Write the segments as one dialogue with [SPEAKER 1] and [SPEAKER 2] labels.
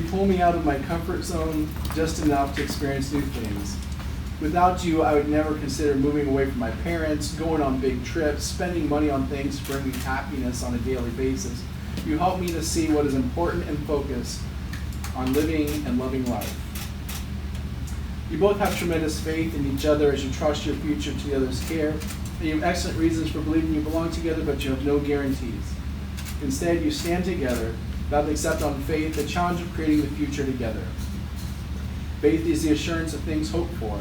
[SPEAKER 1] You pull me out of my comfort zone just enough to experience new things. Without you, I would never consider moving away from my parents, going on big trips, spending money on things to bring me happiness on a daily basis. You help me to see what is important and focus on living and loving life. You both have tremendous faith in each other as you trust your future to the other's care. And you have excellent reasons for believing you belong together, but you have no guarantees. Instead, you stand together, bound accept on faith the challenge of creating the future together. Faith is the assurance of things hoped for.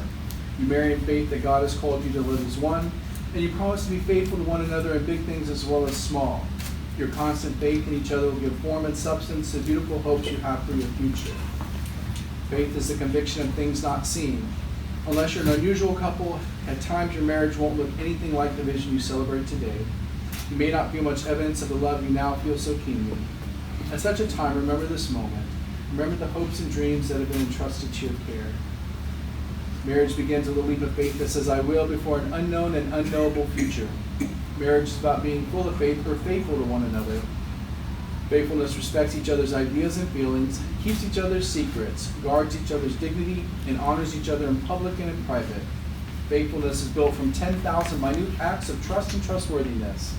[SPEAKER 1] You marry in faith that God has called you to live as one, and you promise to be faithful to one another in big things as well as small. Your constant faith in each other will give form and substance to beautiful hopes you have for your future. Faith is the conviction of things not seen. Unless you're an unusual couple, at times your marriage won't look anything like the vision you celebrate today. You may not feel much evidence of the love you now feel so keenly. At such a time, remember this moment. Remember the hopes and dreams that have been entrusted to your care. Marriage begins with a leap of faith that says, I will, before an unknown and unknowable future. Marriage is about being full of faith or faithful to one another. Faithfulness respects each other's ideas and feelings, keeps each other's secrets, guards each other's dignity, and honors each other in public and in private. Faithfulness is built from 10,000 minute acts of trust and trustworthiness.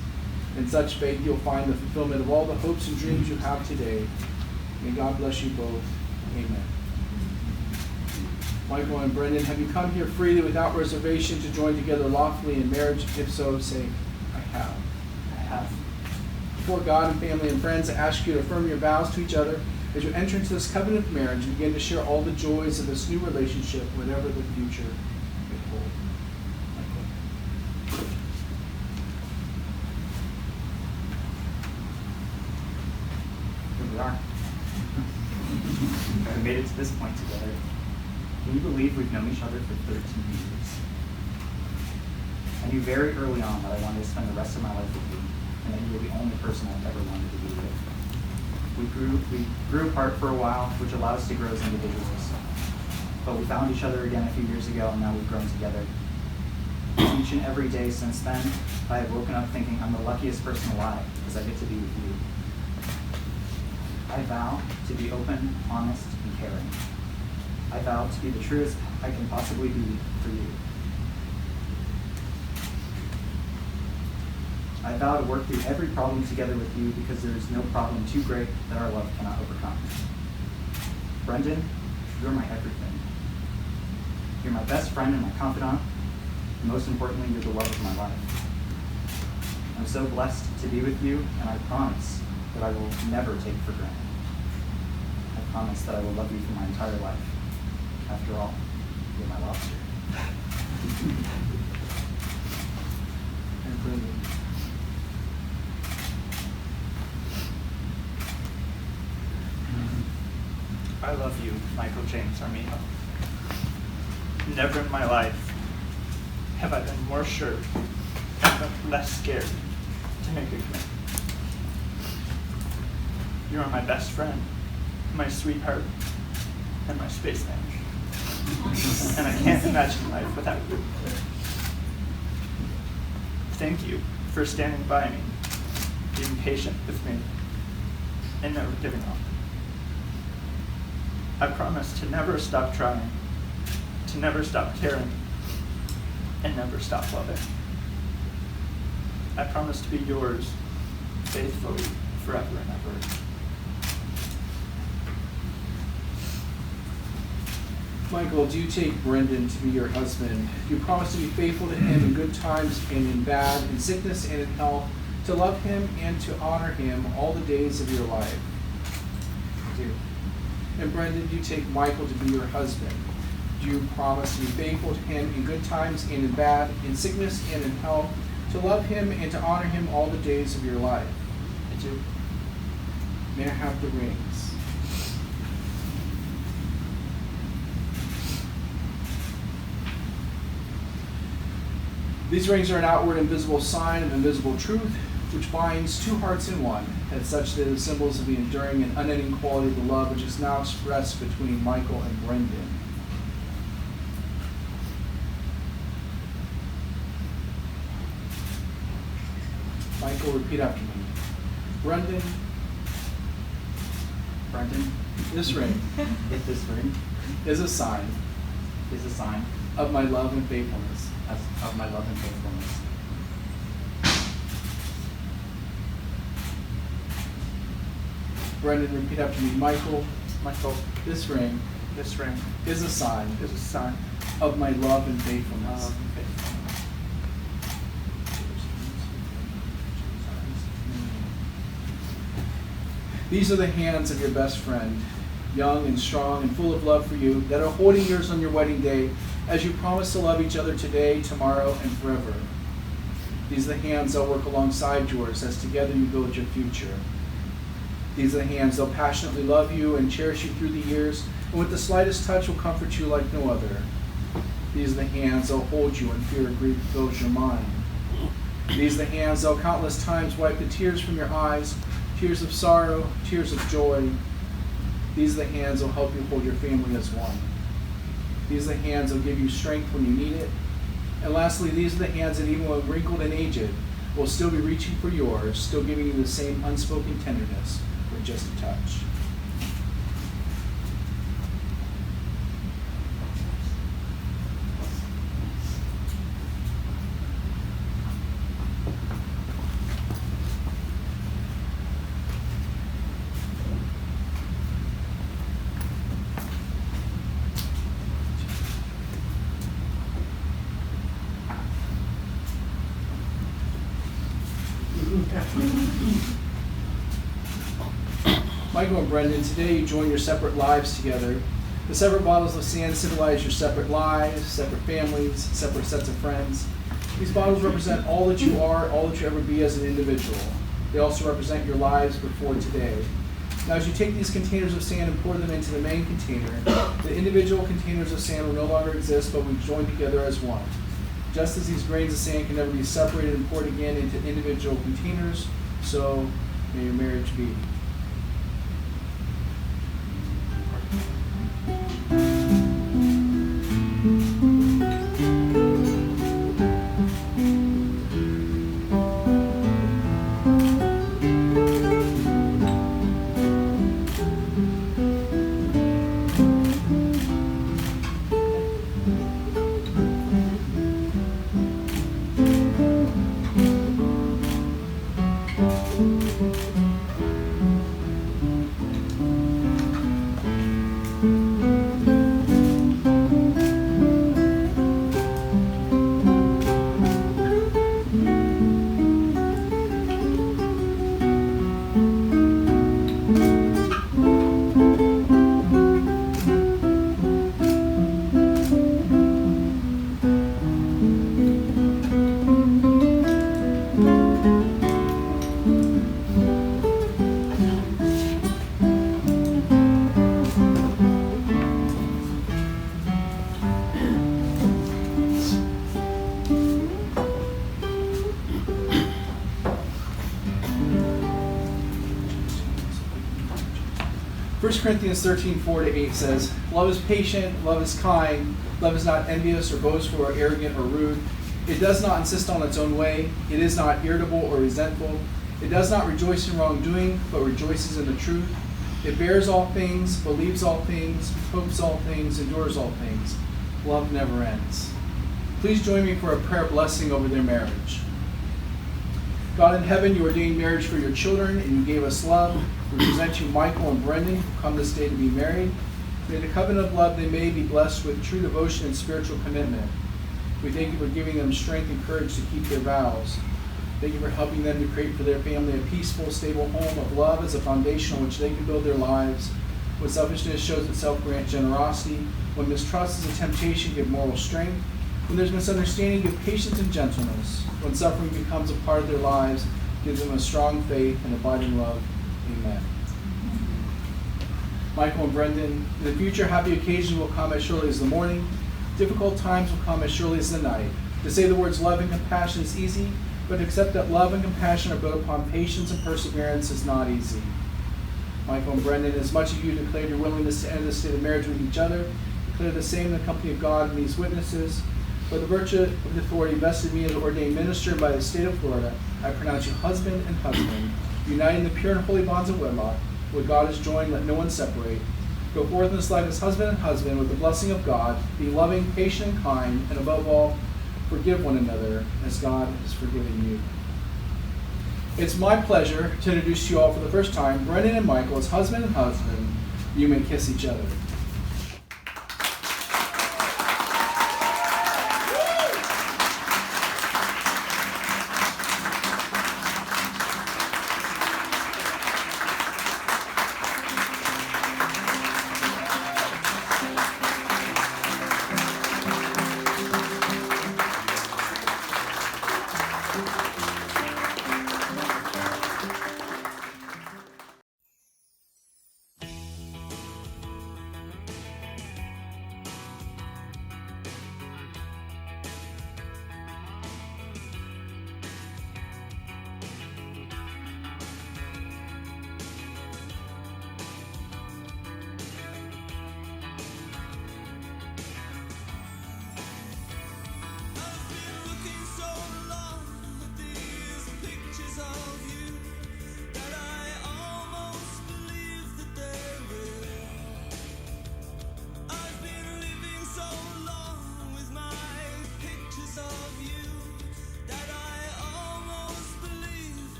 [SPEAKER 1] In such faith, you'll find the fulfillment of all the hopes and dreams you have today. May God bless you both. Amen. Michael and Brendan, have you come here freely without reservation to join together lawfully in marriage? If so, say, I have.
[SPEAKER 2] I have.
[SPEAKER 1] Before God and family and friends, I ask you to affirm your vows to each other as you enter into this covenant of marriage and begin to share all the joys of this new relationship, whatever the future may hold. Michael.
[SPEAKER 2] Here we are. We made it to this point together. Can you believe we've known each other for 13 years? I knew very early on that I wanted to spend the rest of my life with you, and that you were the only person I've ever wanted to be with. We grew apart for a while, which allowed us to grow as individuals. But we found each other again a few years ago, and now we've grown together. Each and every day since then, I have woken up thinking I'm the luckiest person alive because I get to be with you. I vow to be open, honest, and caring. I vow to be the truest I can possibly be for you. I vow to work through every problem together with you because there is no problem too great that our love cannot overcome. Brendan, you're my everything. You're my best friend and my confidant, and most importantly, you're the love of my life. I'm so blessed to be with you, and I promise that I will never take for granted. I promise that I will love you for my entire life. After all, you're my lobster.
[SPEAKER 1] And Brendan.
[SPEAKER 3] I love you, Michael James Armino. Never in my life have I been more sure and less scared to make a commitment. You are my best friend, my sweetheart, and my spaceman. And I can't imagine life without you. Thank you for standing by me, being patient with me, and never giving up. I promise to never stop trying, to never stop caring, and never stop loving. I promise to be yours faithfully forever and ever.
[SPEAKER 1] Michael, do you take Brendan to be your husband? Do you promise to be faithful to him in good times and in bad, in sickness and in health, to love him and to honor him all the days of your life? I do. And Brendan, do you take Michael to be your husband? Do you promise to be faithful to him in good times and in bad, in sickness and in health, to love him and to honor him all the days of your life?
[SPEAKER 3] I do.
[SPEAKER 1] May I have the rings? These rings are an outward and visible sign of invisible truth, which binds two hearts in one, as such they are symbols of the enduring and unending quality of the love which is now expressed between Michael and Brendan. Michael, repeat after me. Brendan,
[SPEAKER 2] Brendan,
[SPEAKER 1] This ring
[SPEAKER 2] If this ring
[SPEAKER 1] is a sign
[SPEAKER 2] is a sign
[SPEAKER 1] of my love and faithfulness.
[SPEAKER 2] of my love and faithfulness.
[SPEAKER 1] Brendan, repeat after me. Michael,
[SPEAKER 3] Michael,
[SPEAKER 1] this ring
[SPEAKER 3] this ring
[SPEAKER 1] is a sign
[SPEAKER 3] is a sign
[SPEAKER 1] of my love and faithfulness.
[SPEAKER 3] of faithfulness.
[SPEAKER 1] These are the hands of your best friend, young and strong and full of love for you, that are holding yours on your wedding day as you promise to love each other today, tomorrow, and forever. These are the hands that work alongside yours as together you build your future. These are the hands that will passionately love you and cherish you through the years, and with the slightest touch will comfort you like no other. These are the hands that will hold you when fear or grief fills your mind. These are the hands that will countless times wipe the tears from your eyes, tears of sorrow, tears of joy. These are the hands that will help you hold your family as one. These are the hands that will give you strength when you need it. And lastly, these are the hands that even when wrinkled and aged, will still be reaching for yours, still giving you the same unspoken tenderness with just a touch. Michael and Brendan, today you join your separate lives together. The separate bottles of sand symbolize your separate lives, separate families, separate sets of friends. These bottles represent all that you are, all that you ever be as an individual. They also represent your lives before today. Now, as you take these containers of sand and pour them into the main container, the individual containers of sand will no longer exist, but we join together as one. Just as these grains of sand can never be separated and poured again into individual containers, so may your marriage be. First Corinthians 13:4-8 says, "Love is patient, love is kind, love is not envious or boastful or arrogant or rude. It does not insist on its own way. It is not irritable or resentful. It does not rejoice in wrongdoing, but rejoices in the truth. It bears all things, believes all things, hopes all things, endures all things. Love never ends." Please join me for a prayer blessing over their marriage. God in heaven, you ordained marriage for your children, and you gave us love. We present you Michael and Brendan, who come this day to be married. May the covenant of love they may be blessed with true devotion and spiritual commitment. We thank you for giving them strength and courage to keep their vows. Thank you for helping them to create for their family a peaceful, stable home of love as a foundation on which they can build their lives. When selfishness shows itself, grant generosity. When mistrust is a temptation, give moral strength. When there's misunderstanding, give patience and gentleness. When suffering becomes a part of their lives, give them a strong faith and abiding love. Amen. Michael and Brendan, in the future, happy occasions will come as surely as the morning. Difficult times will come as surely as the night. To say the words love and compassion is easy, but to accept that love and compassion are built upon patience and perseverance is not easy. Michael and Brendan, as much as you declared your willingness to end this state of marriage with each other, declare the same in the company of God and these witnesses. By the virtue of the authority vested in me as an ordained minister by the state of Florida, I pronounce you husband and husband, united in the pure and holy bonds of wedlock. What God has joined, let no one separate. Go forth in this life as husband and husband with the blessing of God. Be loving, patient, and kind, and above all, forgive one another as God has forgiven you. It's my pleasure to introduce to you all for the first time Brendan and Michael as husband and husband. You may kiss each other.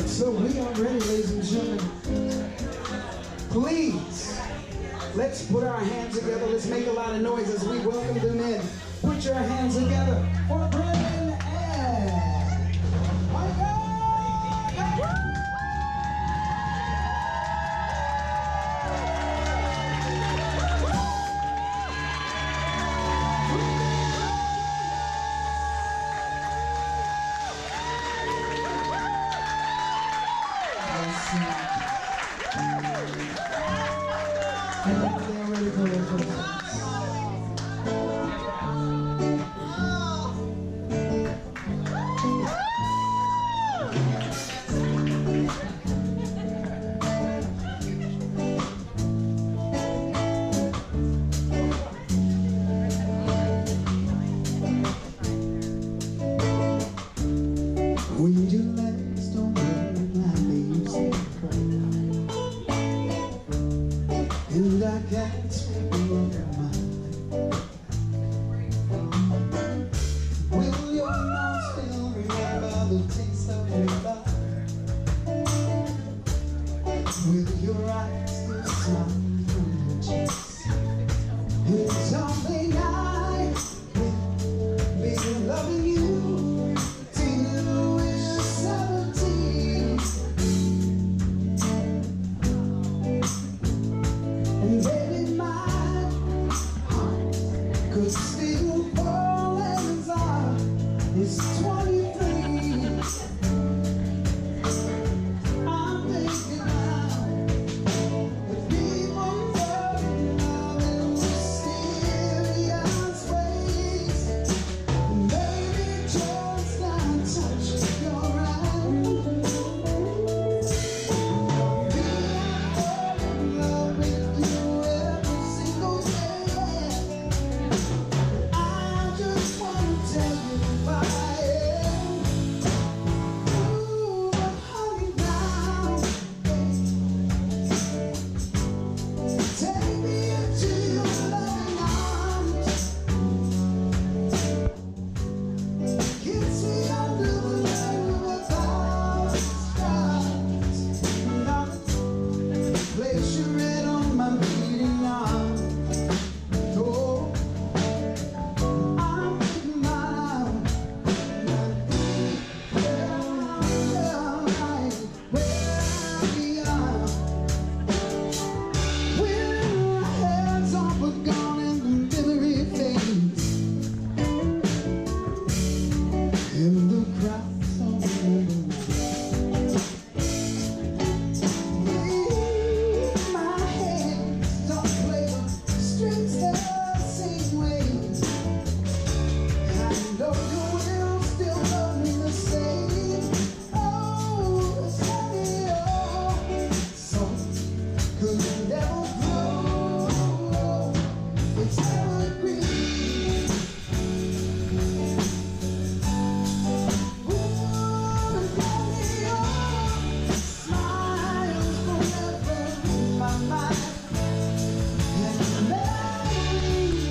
[SPEAKER 4] So we are ready, ladies and gentlemen. Please, let's put our hands together. Let's make a lot of noise as we welcome them in. Put your hands together for Brendan and Michael. When your legs don't work like they used to cry, and I can't speak your mind. is 23. I'm thinking now that people fall in love in mysterious ways. Maybe just that touch of your hand. Me, I fall in love with you every single day. I just wanna tell you I am. Ooh, but honey now, take me into your loving arms. Kiss me under the light of 1,000 stars. Place your head on my beating heart. Oh, I'm thinking about where we are. When our hands are gone and the memory fades, and the crowds are over. My hands don't play the strings the same way. I know you will still love me the same. Oh, honey, oh, so could you never grow? It's evergreen. Ooh, honey, oh, smiles forever in my mind. And memories.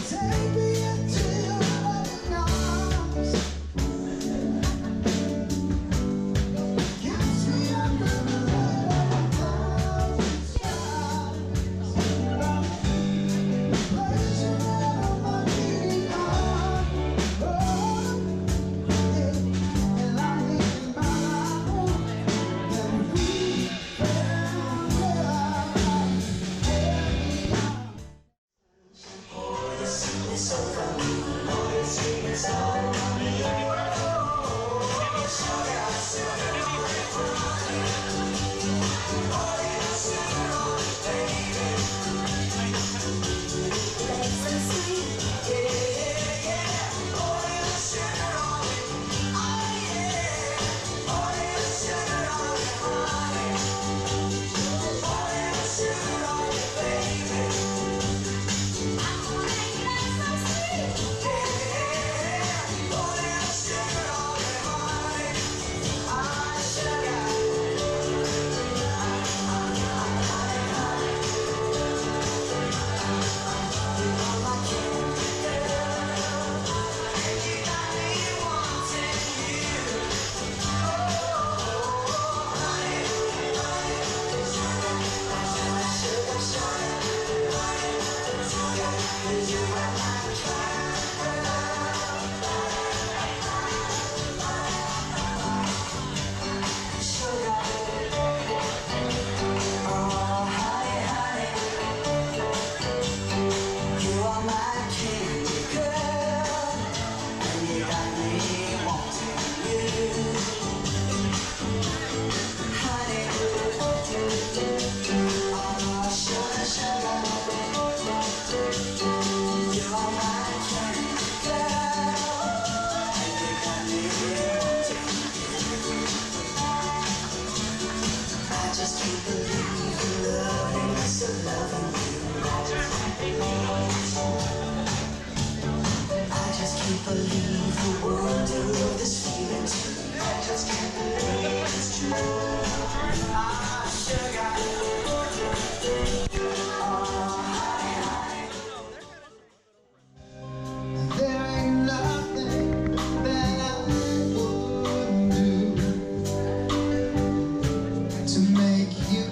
[SPEAKER 4] Take me into your loving arms. Kiss me under the light of 1,000 stars. Place your hand on my beating heart. Oh, yeah. And I'm thinking about that we found where we are. make you